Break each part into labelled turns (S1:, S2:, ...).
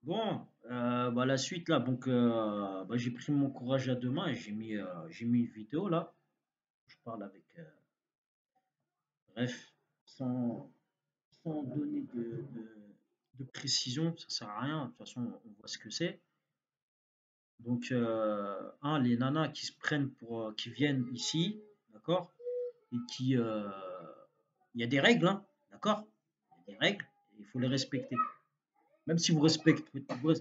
S1: Bon, bah, la suite là, donc bah, j'ai pris mon courage à deux mains et j'ai mis une vidéo là. Je parle avec, bref, sans, sans donner de précision, ça sert à rien. De toute façon, on voit ce que c'est. Donc, les nanas qui se prennent pour, qui viennent ici, d'accord, et qui, il y a des règles, hein, d'accord? Il y a des règles, et il faut les respecter. Même si vous respectez, commence à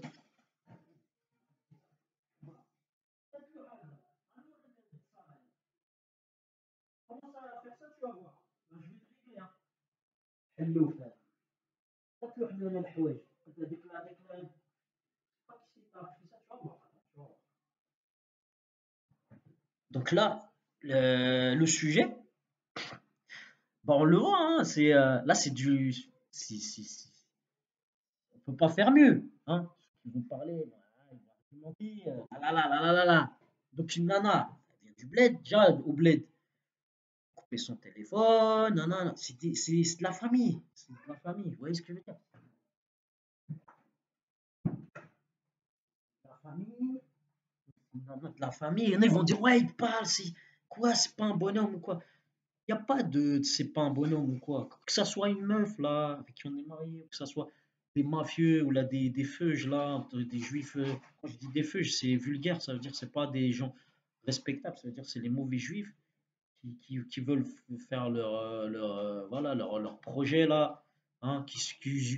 S1: faire ça, tu vas voir. Je vais te régler, hein. Hello, frère. Pas que le الحوايج. هذيك pas qui c'est pas appris ça, tu vas voir. Tu vas voir. Donc là, le sujet, bah on le voit, hein, là c'est du, on peut pas faire mieux, hein. Ils vont parler, ils vont argumenter, là. Donc une nana, elle vient du bled, déjà au bled, couper son téléphone, nanana, c'est de la famille, c'est de la famille, vous voyez ce que je veux dire? La famille, de la famille, il y en a, ils vont dire, ouais, il parle, c'est quoi, c'est pas un bonhomme ou quoi. Il n'y a pas de c'est pas un bonhomme ou quoi. Que ça soit une meuf là, avec qui on est marié, ou que ça soit des mafieux ou là des feuges là, des juifs. Quand je dis des feuges, c'est vulgaire, ça veut dire que c'est pas des gens respectables, ça veut dire que c'est les mauvais juifs qui veulent faire voilà, leur projet là, hein, qui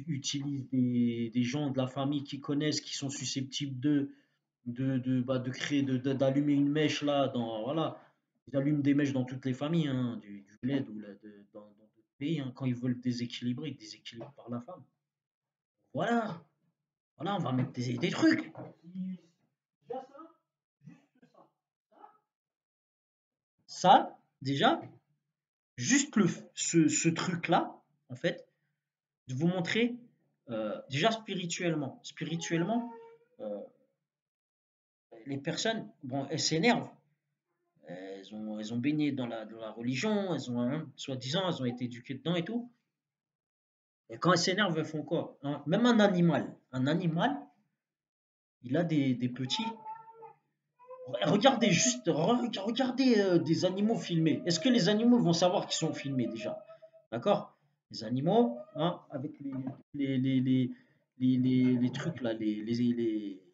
S1: utilisent des gens de la famille qui connaissent, qui sont susceptibles de créer, d'allumer une mèche là, voilà. Ils allument des mèches dans toutes les familles, hein, du bled ou là, dans d'autres pays, hein. Quand ils veulent déséquilibrer, ils déséquilibrent par la femme. Voilà, voilà, on va mettre des trucs. Déjà ça, juste ça. Ça, déjà, juste ce truc-là, en fait, de vous montrer, déjà spirituellement. Spirituellement, euh, les personnes, bon, elles s'énervent. Elles ont baigné dans la religion, elles ont, hein, soi-disant, elles ont été éduquées dedans et tout. Et quand elles s'énervent, elles font quoi? Hein? Même un animal, il a des petits. Regardez juste, regardez des animaux filmés. Est-ce que les animaux vont savoir qu'ils sont filmés déjà? D'accord? Les animaux, hein, avec les trucs là, les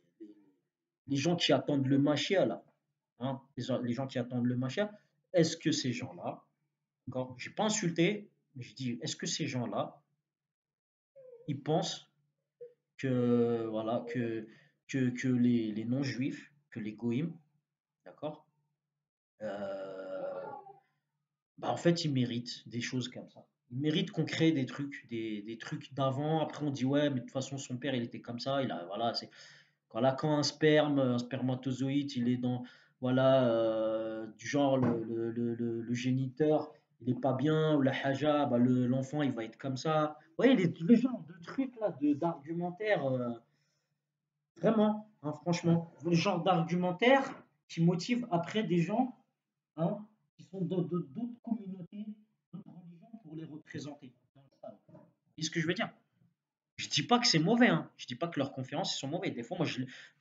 S1: gens qui attendent le machia là, hein, les gens qui attendent le machia, est-ce que ces gens-là, d'accord, j'ai pas insulté, mais je dis, est-ce que ces gens-là, ils pensent que, voilà, que les non-juifs, que les goïms, d'accord, euh, bah en fait, ils méritent des choses comme ça. Ils méritent qu'on crée des trucs d'avant. Après, on dit, ouais, mais de toute façon, son père, il était comme ça. Voilà, voilà, quand un spermatozoïde, il est dans, voilà, du genre, le géniteur, il est pas bien, ou la haja, bah, l'enfant, il va être comme ça. Vous voyez, le genre de trucs là, d'argumentaire, vraiment, hein, franchement, le genre d'argumentaire qui motive après des gens, hein, qui sont d'autres communautés, d'autres religions pour les représenter dans le stade. Vous voyez ce que je veux dire? Je dis pas que c'est mauvais, hein. Je dis pas que leurs conférences sont mauvaises. Des fois, moi,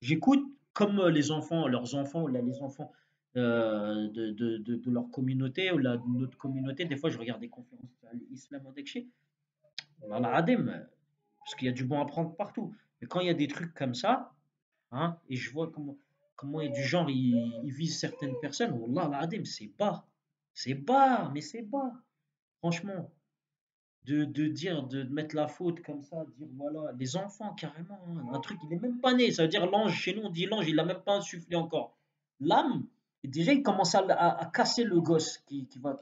S1: j'écoute comme les enfants, leurs enfants, ou là, les enfants de leur communauté, ou là, de notre communauté. Des fois, je regarde des conférences islamo-dekché. On a la adem, parce qu'il y a du bon à prendre partout. Mais quand il y a des trucs comme ça, hein, et je vois comment il y a du genre, ils visent certaines personnes, Wallah, la adem, c'est bas. C'est bas, mais c'est bas. Franchement, de dire, de mettre la faute comme ça, de dire voilà, les enfants carrément, hein, un truc, il est même pas né, ça veut dire l'ange, chez nous on dit l'ange, il a même pas insufflé encore. L'âme, et déjà il commence à casser le gosse qui va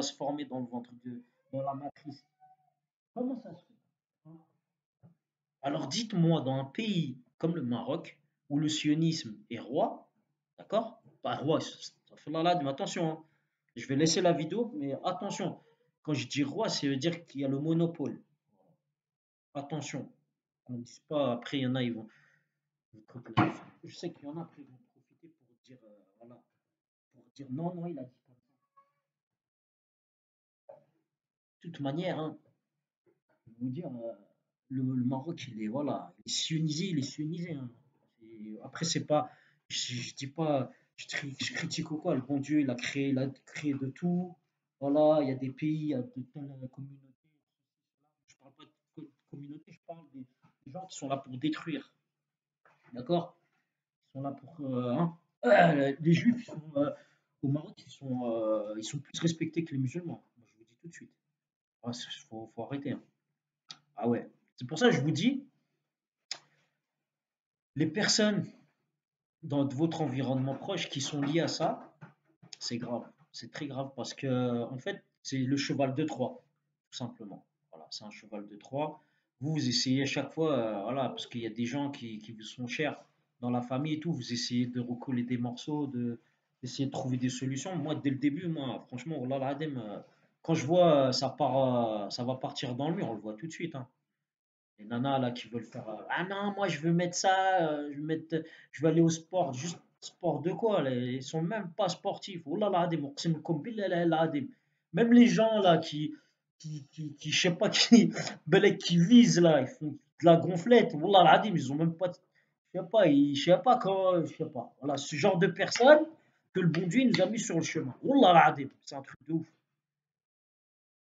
S1: se former dans le ventre dans la matrice. Comment ça se fait? Hein. Alors dites-moi, dans un pays comme le Maroc, où le sionisme est roi, d'accord? Pas roi, ça fait là, mais attention, hein. Je vais laisser la vidéo, mais attention. Quand je dis roi, ça veut dire qu'il y a le monopole. Attention, qu'on ne dise pas, après il y en a, ils vont. Je sais qu'il y en a, après ils vont profiter pour dire, voilà, pour dire non, non, il a dit comme ça. De toute manière, hein, je vais vous dire, le Maroc, il est sionisé, il est sionisé, hein. Après, c'est pas, je dis pas, je critique ou quoi. Le bon Dieu, il a créé de tout. Voilà, il y a des pays, il y a de telles communautés. Je parle pas de communauté, je parle des gens qui sont là pour détruire. D'accord? Ils sont là pour, hein. Les Juifs, au Maroc, ils sont plus respectés que les musulmans. Moi, je vous dis tout de suite. Ah, faut arrêter, hein. Ah ouais. C'est pour ça que je vous dis, les personnes dans votre environnement proche qui sont liées à ça, c'est grave. C'est très grave parce que, en fait, c'est le cheval de Troie, tout simplement. Voilà, c'est un cheval de Troie. Vous essayez à chaque fois, voilà, parce qu'il y a des gens qui vous sont chers dans la famille et tout, vous essayez de recoller des morceaux, d'essayer de trouver des solutions. Moi, dès le début, moi, franchement, oh là là, quand je vois ça va partir dans le mur, on le voit tout de suite, hein. Les nanas là qui veulent faire ah non, moi je veux mettre ça, je veux aller au sport, juste sport de quoi là, ils sont même pas sportifs. Oh là là, des أقسمكم بالله لا إله إلا الله. Même les gens là je sais pas qui belek qui visent là, ils font de la gonflette. Wallah العظيم, ils ont même pas je sais pas quand je sais pas. Voilà, ce genre de personnes que le bon Dieu nous a mis sur le chemin. Wallah العظيم, c'est un truc de ouf.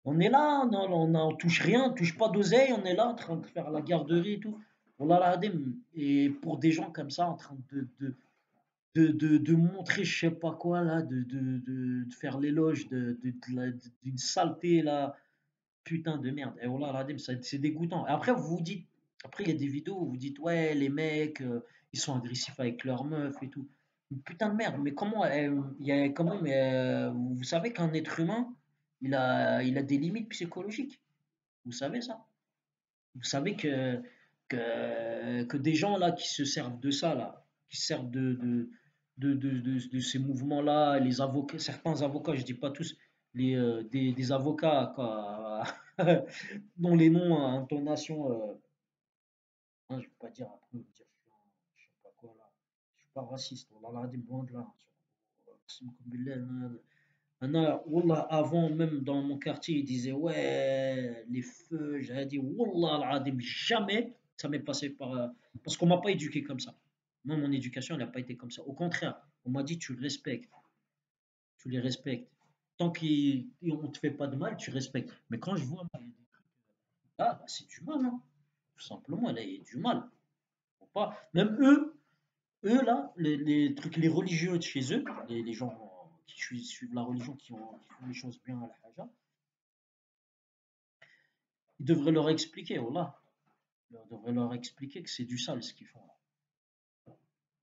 S1: On est là, on touche rien, on touche pas d'oseille, on est là en train de faire la garderie et tout. Wallah l'adem. Et pour des gens comme ça, en train de montrer je sais pas quoi là, de faire l'éloge d'une saleté là, putain de merde. Et wallah l'adem, c'est dégoûtant. Et après, vous vous dites, après il y a des vidéos où vous dites, ouais, les mecs, ils sont agressifs avec leurs meufs et tout. Putain de merde, mais comment, mais, vous savez qu'un être humain, il a des limites psychologiques. Vous savez ça? Vous savez que des gens là qui se servent de ça là, qui se servent de ces mouvements-là, les avocats, certains avocats, je dis pas tous, des avocats quoi, dont les noms à intonation, hein, je vais pas dire après, on va dire je sais pas quoi là, je suis pas raciste, on a des loin de là. Wallah, avant, même dans mon quartier, ils disaient ouais, les feux. J'avais dit Wallah, al-Adim, jamais ça m'est passé par. Parce qu'on m'a pas éduqué comme ça. Moi, mon éducation, elle n'a pas été comme ça. Au contraire, on m'a dit tu respectes, tu les respectes. Tant qu'on ne te fait pas de mal, tu respectes. Mais quand je vois, ah, bah, c'est du mal, hein. Tout simplement, il y a du mal. Faut pas. Même eux là, les trucs, les religieux de chez eux, les gens qui suivent la religion, qui font les choses bien à la Haja, il devrait leur expliquer, voilà. Il devrait leur expliquer que c'est du sale ce qu'ils font là.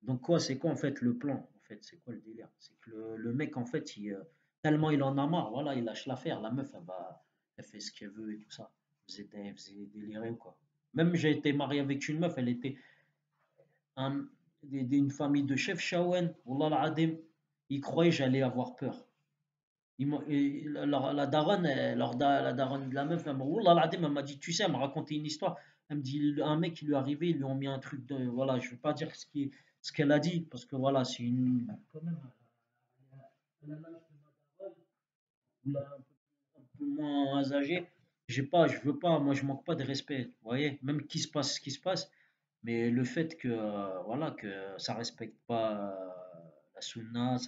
S1: Donc quoi, c'est quoi en fait le plan? En fait, c'est quoi le délire? C'est que le mec en fait, tellement il en a marre, voilà, il lâche l'affaire. La meuf, elle fait ce qu'elle veut et tout ça. Elle faisait délirer ou quoi. Même j'ai été marié avec une meuf, elle était un- une famille de chefs Shawen. Wallah al-Adim, ils croyaient que j'allais avoir peur. La daronne, la daronne de la meuf, Wallah al-Adim, elle m'a dit, tu sais, elle m'a raconté une histoire. Elle me dit, un mec qui lui est arrivé, ils lui ont mis un truc de. Voilà, je ne vais pas dire ce qu'elle a dit, parce que voilà, c'est une. Quand même, elle a l'âge de ma daronne, ou là, un peu moins âgée. Je veux pas, moi je manque pas de respect, vous voyez, même qu'il se passe ce qui se passe, mais le fait que, voilà, que ça respecte pas la sunna, en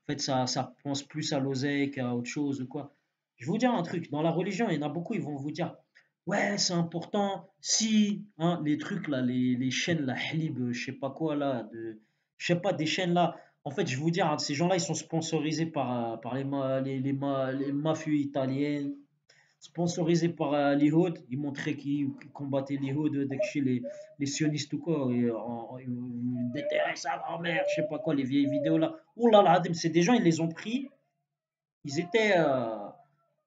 S1: fait, ça pense plus à l'oseille qu'à autre chose ou quoi. Je vais vous dire un truc, dans la religion, il y en a beaucoup, ils vont vous dire, ouais, c'est important, si, hein, les trucs là, les chaînes, la Halib, je sais pas quoi là, je sais pas, des chaînes là, en fait, je vais vous dire, hein, ces gens-là, ils sont sponsorisés par les mafieux italiennes, sponsorisé par l'Ihud. Ils montraient qu'ils combattaient l'Ihud dès que chez les sionistes ou quoi. Et, ils déterraient sa grand-mère, je sais pas quoi, les vieilles vidéos là. Oh là là, c'est des gens, ils les ont pris. Ils étaient,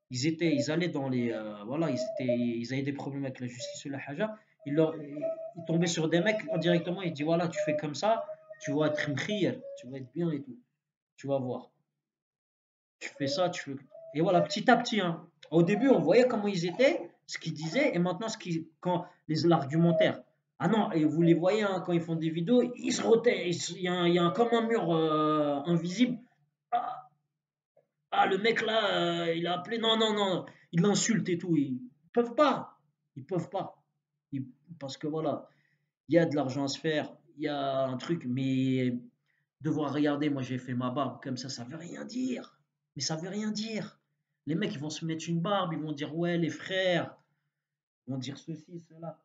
S1: ils allaient dans les, voilà, ils avaient des problèmes avec la justice ou la haja. Ils tombaient sur des mecs indirectement. Ils disent voilà, tu fais comme ça, tu vas être mkhir, tu vas être bien et tout. Tu vas voir. Tu fais ça, tu fais. Et voilà, petit à petit, hein. Au début, on voyait comment ils étaient, ce qu'ils disaient, et maintenant, quand l'argumentaire. Ah non, et vous les voyez, hein, quand ils font des vidéos, ils se rotaient, il y a comme un mur invisible. Ah, le mec là, il a appelé, non, non, non, il l'insulte et tout. Ils peuvent pas. Ils peuvent pas. Il- Parce que voilà, il y a de l'argent à se faire, il y a un truc, mais devoir regarder, moi j'ai fait ma barbe comme ça veut rien dire. Mais ça veut rien dire. Les mecs, ils vont se mettre une barbe, ils vont dire ouais, les frères, ils vont dire ceci, cela.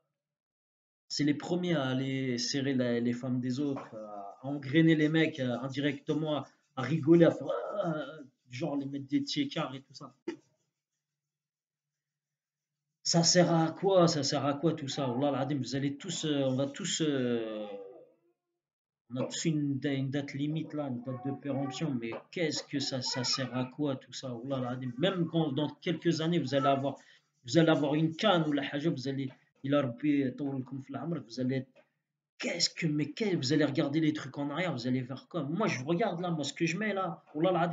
S1: C'est les premiers à aller serrer les femmes des autres, à engrainer les mecs indirectement, à rigoler, à faire genre les mettre des tchécards et tout ça. Ça sert à quoi? Ça sert à quoi tout ça? Wallah al-Adim, vous allez tous, on a tous une date limite là, une date de péremption, mais qu'est-ce que ça sert à quoi tout ça? Wallah al-Adim. Même quand dans quelques années vous allez avoir une canne ou la haja, vous allez, il a rabbi طولكم في العمر, vous allez être vous allez regarder les trucs en arrière, vous allez faire quoi? Moi, je regarde là, moi, ce que je mets là, oh là là,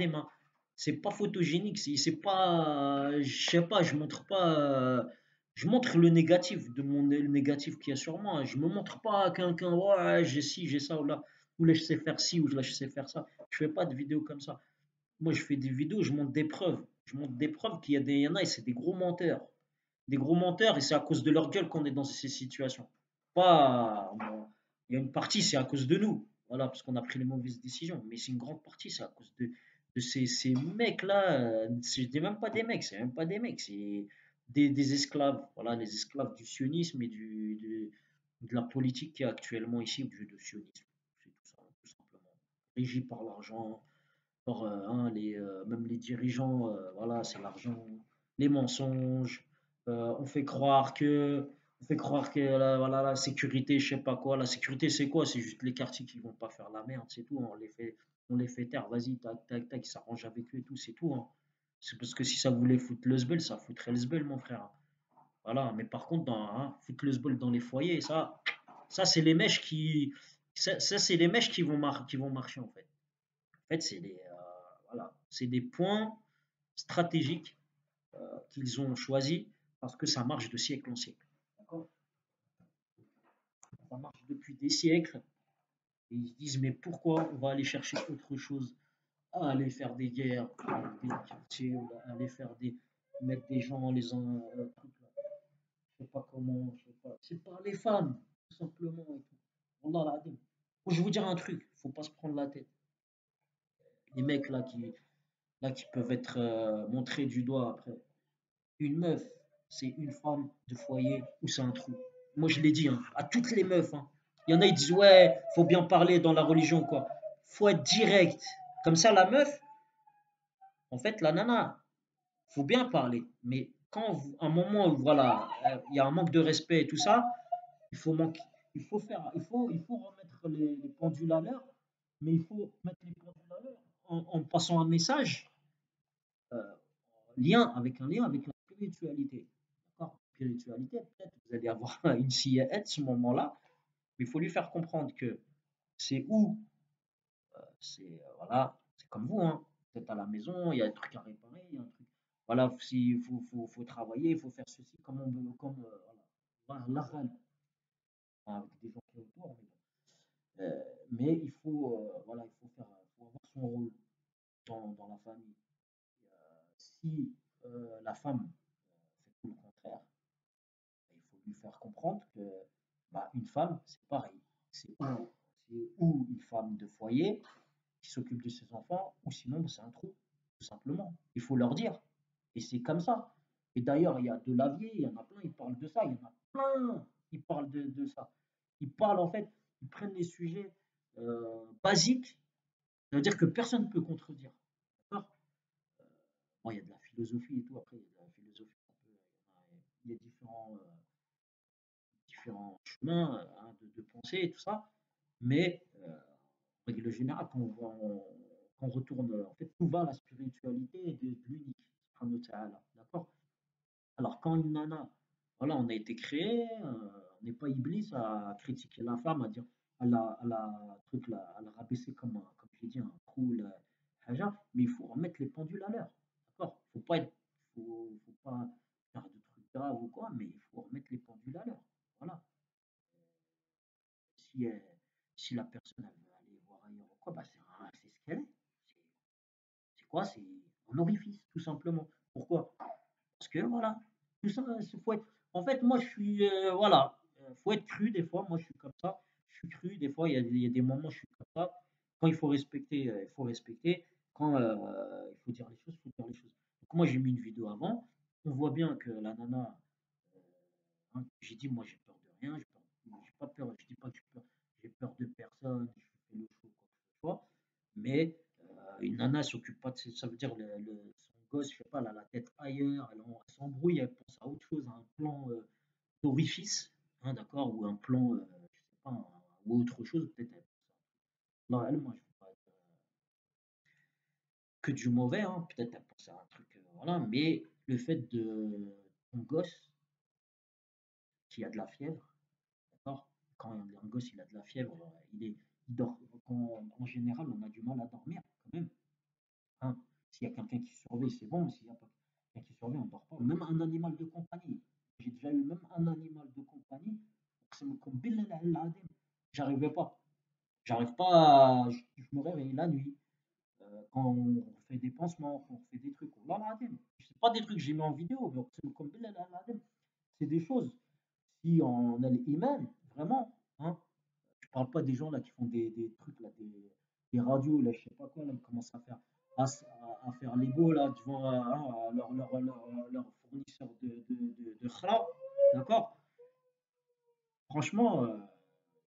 S1: c'est pas photogénique, c'est pas, je sais pas, je montre pas, je montre le négatif de le négatif qu'il y a sur moi. Je me montre pas à quelqu'un, ouais, j'ai ci, j'ai ça, ou là, je sais faire ci, ou là, je sais faire ça. Je fais pas de vidéos comme ça. Moi, je fais des vidéos, je montre des preuves. Je montre des preuves qu'il y a il y en a, et c'est des gros menteurs. Des gros menteurs, et c'est à cause de leur gueule qu'on est dans ces situations. Pas, bon, il y a une partie, c'est à cause de nous, voilà, parce qu'on a pris les mauvaises décisions, mais c'est une grande partie, c'est à cause de ces mecs-là. Je dis même pas des mecs, c'est même pas des mecs, c'est des esclaves, voilà, les esclaves du sionisme et de la politique qui est actuellement ici, du sionisme. C'est tout ça, tout simplement. Régi par l'argent, par même les dirigeants, voilà, c'est l'argent, les mensonges. On fait croire que voilà, la sécurité, je sais pas quoi. La sécurité, c'est quoi? C'est juste les quartiers qui vont pas faire la merde, c'est tout. On les fait taire. Vas-y, tac, tac, tac, ils s'arrangent avec eux et tout, c'est tout, hein. C'est parce que si ça voulait foutre le sbel, ça foutrait le sbel, mon frère. Voilà. Mais par contre, foutre le sbel dans les foyers, ça c'est les mèches c'est les mèches qui vont marcher en fait. En fait, voilà, c'est des points stratégiques qu'ils ont choisis parce que ça marche de siècle en siècle. D'accord. Ça marche depuis des siècles. Et ils se disent, mais pourquoi on va aller chercher autre chose? À aller faire des guerres, des quartiers, aller faire mettre des gens les uns, je sais pas comment, je sais pas. C'est par les femmes, tout simplement. Et tout. Wallah al-Adim. Moi, je vais vous dire un truc, faut pas se prendre la tête. Les mecs là qui peuvent être montrés du doigt après. Une meuf, c'est une femme de foyer ou c'est un trou. Moi, je l'ai dit, hein, à toutes les meufs, hein. Il y en a, ils disent, ouais, faut bien parler dans la religion, quoi. Faut être direct. Comme ça, la meuf, en fait, la nana, faut bien parler. Mais un moment où, voilà, il y a un manque de respect et tout ça, il faut manquer, il faut remettre les pendules à l'heure, mais il faut mettre les pendules à l'heure en passant un message euh, un lien avec la spiritualité. D'accord. Spiritualité, peut-être vous allez avoir une sillette à ce moment-là, mais il faut lui faire comprendre que c'est où, voilà, c'est comme vous, hein. Vous êtes à la maison, il y a des trucs à réparer, il y a un truc. Voilà, s'il faut travailler, il faut faire ceci comme on veut, comme voilà, avec des gens qui sont autour. Mais il faut, voilà, faut avoir son rôle dans la famille. Si la femme fait tout le contraire, il faut lui faire comprendre que bah, une femme, c'est pareil. C'est ou une femme de foyer qui s'occupe de ses enfants, ou sinon bah, c'est un trou, tout simplement. Il faut leur dire. Et c'est comme ça. Et d'ailleurs, il y a de l'avier, il y en a plein, ils parlent de ça, il y en a plein, ils parlent de ça. Ils parlent en fait, ils prennent les sujets basiques, ça veut dire que personne ne peut contredire. D'accord. Bon, il y a de la philosophie et tout, après, il y a de la philosophie, il y a différents chemins hein, de pensée et tout ça. Mais en règle générale, quand on retourne, en fait, tout va à la spiritualité de l'unique, subhanahu wa ta'ala, d'accord. Alors quand une nana, voilà, on a été créé, on n'est pas Iblis à critiquer la femme, à dire, à la rabaisser comme je l'ai dit, un trou, haja, mais il faut remettre les pendules à l'heure, d'accord. Faut pas faire de trucs graves ou quoi, mais il faut remettre les pendules à l'heure, voilà. Si, si la personne elle veut aller voir ailleurs ou quoi, bah c'est ce qu'elle est. C'est c'est quoi? C'est un orifice, tout simplement. Pourquoi? Parce que voilà, tout ça, faut être. En fait, moi, je suis voilà. faut être cru des fois. Moi, je suis comme ça. Je suis cru. Des fois, il y a des moments, je suis comme ça. Quand il faut respecter, il faut respecter. Quand il faut dire les choses, il faut dire les choses. Donc, moi, j'ai mis une vidéo avant. On voit bien que la nana, euh, hein, j'ai dit, moi, j'ai peur de rien. J'ai pas peur. Je dis pas que j'ai peur de personne. Je fais le show, quoi que ce soit. Mais une nana s'occupe pas de ça veut dire son gosse, je sais pas, elle a la tête ailleurs, elle s'embrouille, elle pense à autre chose, à un plan d'orifice, hein, d'accord, ou un plan, je sais pas, ou autre chose, peut-être elle pense non, elle, moi, je veux pas être que du mauvais, hein, peut-être elle pense à un truc, voilà, mais le fait de ton gosse qui a de la fièvre, d'accord, quand un gosse il a de la fièvre, il dort, en général, on a du mal à dormir quand même. Hein. S'il y a quelqu'un qui surveille, c'est bon, mais s'il n'y a pas quelqu'un qui surveille, on ne dort pas. Même un animal de compagnie. J'ai déjà eu même un animal de compagnie. J'arrivais pas. J'arrive pas je me réveille la nuit. Quand on fait des pansements, quand on fait des trucs. Wallah al-azim. C'est pas des trucs que j'ai mis en vidéo, mais c'est des choses. Si on a l'iman, vraiment, hein, je parle pas des gens là qui font des trucs là, des radios là, je sais pas quoi, là, ils commencent à faire à faire les beaux là devant hein, à leur fournisseur de khra, d'accord? Franchement,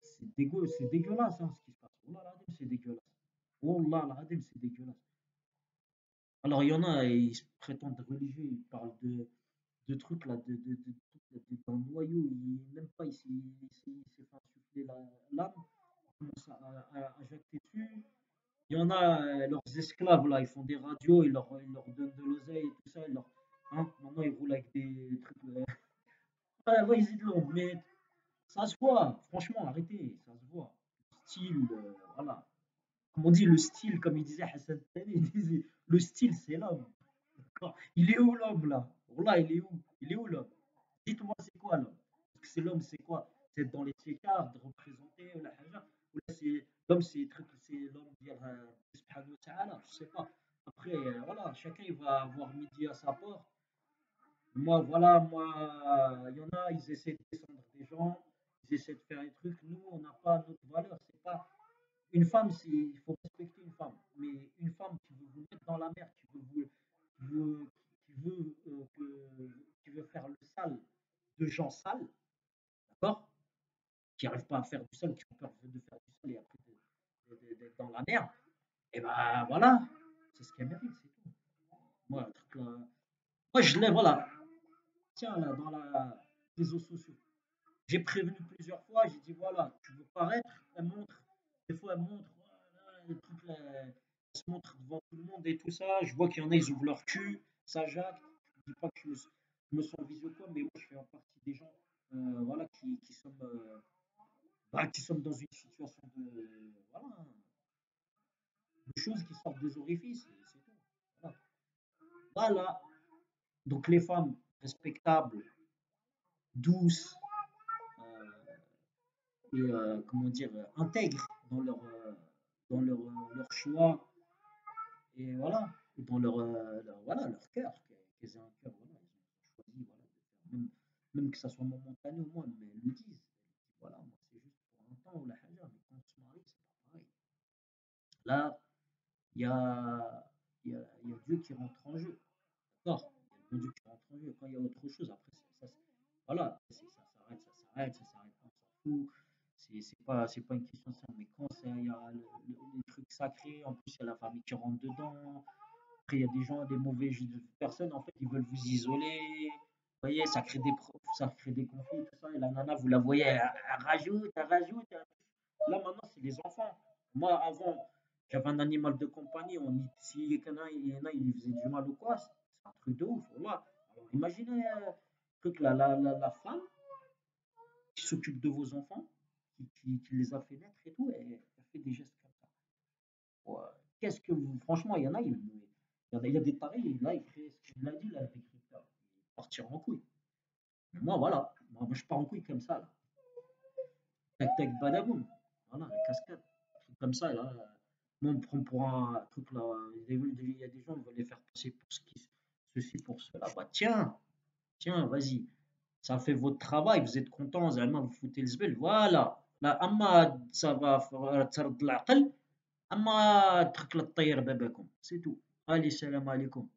S1: c'est dégueulasse hein, ce qui se passe. Wallah al-azim, c'est dégueulasse. Wallah al-azim, c'est dégueulasse. Alors il y en a, ils se prétendent religieux, ils parlent de trucs là, de trucs là, d'un noyau, même pas, il s'est fait insuffler l'âme, il commence à jacter dessus. Il y en a, leurs esclaves, là, ils font des radios, ils leur donnent de l'oseille et tout ça. Hein, maintenant, ils roulent avec des trucs. Ouais, ouais, ils y de l'ombre, mais ça se voit. Franchement, arrêtez, ça se voit. Style, voilà. Comme on dit, le style, comme il disait Hassan Tani, il disait, le style, c'est l'homme. Il est où l'homme, là? Voilà, il est où? Il est où l'homme? Dites-moi, c'est quoi l'homme? Parce que c'est l'homme, c'est quoi? C'est être dans les tchécards, de représenter, ou la haja, ou là, c'est l'homme, c'est l'homme dire subhanahu wa ta'ala, je sais pas. Après, voilà, chacun il va avoir midi à sa porte. Moi, voilà, moi, il y en a, ils essaient de descendre des gens, ils essaient de faire des trucs. Nous, on n'a pas notre valeur. C'est pas une femme, il faut respecter une femme. Mais une femme qui veut vous mettre dans la merde, qui veut, qui veut, qui veut faire le sale de gens sales, d'accord? Qui n'arrivent pas à faire du sale, qui ont peur de faire du sale et après d'être dans la merde, et ben voilà, c'est ce qu'elle mérite, c'est tout. Moi, un truc là, moi je l'ai, voilà, tiens, là, dans les réseaux sociaux. J'ai prévenu plusieurs fois, j'ai dit voilà, tu veux paraître, elle montre, des fois elle montre, voilà, les trucs là, elle se montre devant tout le monde et tout ça. Je vois qu'il y en a, ils ouvrent leur cul, ça jacte. Je dis pas que je me sens visé ou quoi, mais moi je fais en partie des gens voilà, qui sommes dans une situation voilà, de choses qui sortent des orifices, c'est tout. Voilà. Voilà. Donc les femmes respectables, douces, et comment dire, intègres dans leur choix et voilà, et dans voilà, leur cœur, qu'ils aient un cœur, voilà, ils ont choisi voilà, de faire, même que ça soit momentané au moins, mais elles le disent. Voilà, moi c'est juste pour un temps ou la haja, mais quand on se marie, c'est pas pareil. Là, il y a, il y a Dieu qui rentre en jeu. D'accord? Il y a le bon Dieu qui rentre en jeu. Quand il y a autre chose, après, voilà, ça s'arrête, ça s'arrête pas, on s'en fout. C'est pas une question de ça. Mais quand il y a les trucs sacrés, en plus, il y a la famille qui rentre dedans. Après, il y a des gens, des mauvaises personnes, en fait, ils veulent vous isoler. Vous voyez, ça crée des conflits, tout ça. Et la nana, vous la voyez, elle rajoute, elle rajoute. Là, maintenant, c'est les enfants. Moi, avant, j'avais un animal de compagnie. S'il y en a, il lui faisait du mal ou quoi, c'est un truc de ouf. Voilà. Alors, imaginez truc, la femme qui s'occupe de vos enfants, qui les a fait naître et tout, elle fait des gestes comme ça. Ouais. Qu'est-ce que vous. Franchement, il y a des tarés, là, ils feraient ce qu'il a dit, là, le décrypteur. Ils partiraient en couille. Mais moi, voilà. Moi, je pars en couille comme ça, là. Tac, tac, badaboum. Voilà, la cascade. Un truc comme ça, là. Moi, on me prend pour un truc, là. Il y a des gens qui veulent les faire passer pour ceci, pour cela. Bah, tiens, vas-y. Ça fait votre travail, vous êtes content, زعما vous foutez le zbel, voilà. لا أما ça va ترد العقل، أما ترك للطير باباكم، c'est tout. allez السلام عليكم.